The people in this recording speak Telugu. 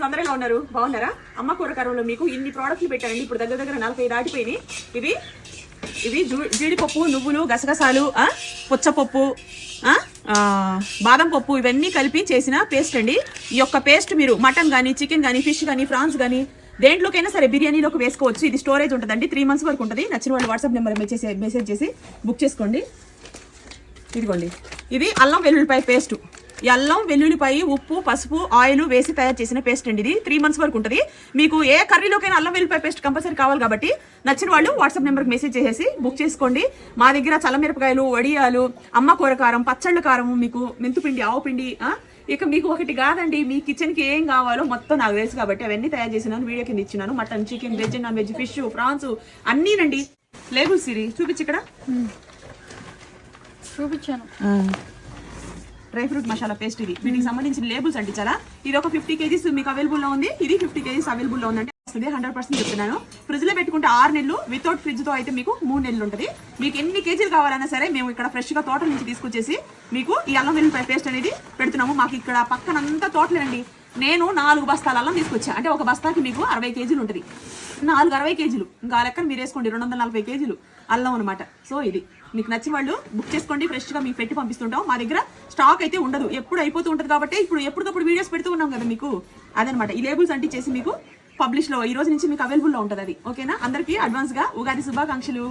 అందరూ ఎలా ఉన్నారు? బాగున్నారా? అమ్మ కూరకారంలో మీకు ఇన్ని ప్రోడక్ట్లు పెట్టారండి. ఇప్పుడు దగ్గర దగ్గర 40 దాటిపోయినాయి. ఇవి జీడిపప్పు, నువ్వులు, గసగసాలు, పుచ్చపప్పు, బాదం పప్పు ఇవన్నీ కలిపి చేసిన పేస్ట్ అండి. ఈ యొక్క పేస్ట్ మీరు మటన్ కానీ, చికెన్ కానీ, ఫిష్ కానీ, ఫ్రాన్స్ కానీ దేంట్లోకైనా సరే బిర్యానీలోకి వేసుకోవచ్చు. ఇది స్టోరేజ్ ఉంటుందండి, 3 months వరకు ఉంటుంది. నచ్చిన వాళ్ళు వాట్సాప్ నెంబర్ మెసేజ్ చేసి బుక్ చేసుకోండి. ఇదిగోండి, ఇది అల్లం వెల్లుల్లిపాయ పేస్ట్. ఈ అల్లం వెల్లుల్లిపాయ, ఉప్పు, పసుపు, ఆయిల్ వేసి తయారు చేసిన పేస్ట్ అండి. ఇది 3 months వరకు ఉంటుంది. మీకు ఏ కర్రీలోకైనా అల్లం వెల్లుల్లిపాయ పేస్ట్ కంపల్సరీ కావాలి కాబట్టి నచ్చిన వాళ్ళు వాట్సాప్ నెంబర్కి మెసేజ్ చేసేసి బుక్ చేసుకోండి. మా దగ్గర చల్లమిరపకాయలు, వడియాలు, అమ్మ కూరకారం, పచ్చళ్ళ కారం, మీకు మెంతుపిండి, ఆవు పిండి, ఇక మీకు ఒకటి కాదండి, మీ కిచెన్కి ఏం కావాలో మొత్తం నాకు తెలుసు కాబట్టి అవన్నీ తయారు చేసినాను, వీడియో కింద ఇచ్చినాను. Mutton, chicken, veg, non veg, fish, prawns అన్నీనండి. లేబుల్స్ ఇది చూపించి ఇక్కడ చూపించాను. డ్రై ఫ్రూట్ మసాలా పేస్ట్ ఇది. వీటికి సంబంధించిన లేబుల్స్ అంటించాలా. ఇది ఒక 50 kgs మీకు అవైలబుల్లో ఉంది. ఇది 50 kgs అవైలబుల్లో ఉందంటే వస్తుంది. 100% చెప్తున్నాను. ఫ్రిడ్జ్ లో పెట్టుకుంటే 6 నెలలు, వితౌట్ ఫ్రిడ్జ్ తో అయితే మీకు 3 నెలలు ఉంటుంది. మీకు ఎన్ని కేజీలు కావాలన్నా సరే మేము ఇక్కడ ఫ్రెష్ గా తోటల నుంచి తీసుకొచ్చేసి మీకు ఈ అల్లం వెల్లుల్లిపాయ పేస్ట్ అనేది పెడుతున్నాము. మాకు ఇక్కడ పక్కనంతా తోటలేనండి. నేను 4 బస్తాల అల్లం తీసుకొచ్చా. అంటే ఒక బస్తాకి మీకు 60 kgs ఉంటుంది. 60 kgs ఇంకా లెక్కన మీరు వేసుకోండి, 240 kgs అల్లం అనమాట. సో ఇది మీకు నచ్చిన వాళ్ళు బుక్ చేసుకోండి. ఫ్రెష్ గా మీకు పెట్టి పంపిస్తుంటాం. మా దగ్గర స్టాక్ అయితే ఉండదు, ఎప్పుడు అయిపోతూ ఉంటుంది కాబట్టి ఇప్పుడు ఎప్పటికప్పుడు వీడియోస్ పెడుతూ ఉన్నాం కదా మీకు. అదనమాట ఈ లేబుల్స్ అంటించేసి మీకు పబ్లిష్ లో ఈ రోజు నుంచి మీకు అవైలబుల్ లో ఉంటుంది అది. ఓకేనా? అందరికీ అడ్వాన్స్ గా ఉగాది శుభాకాంక్షలు.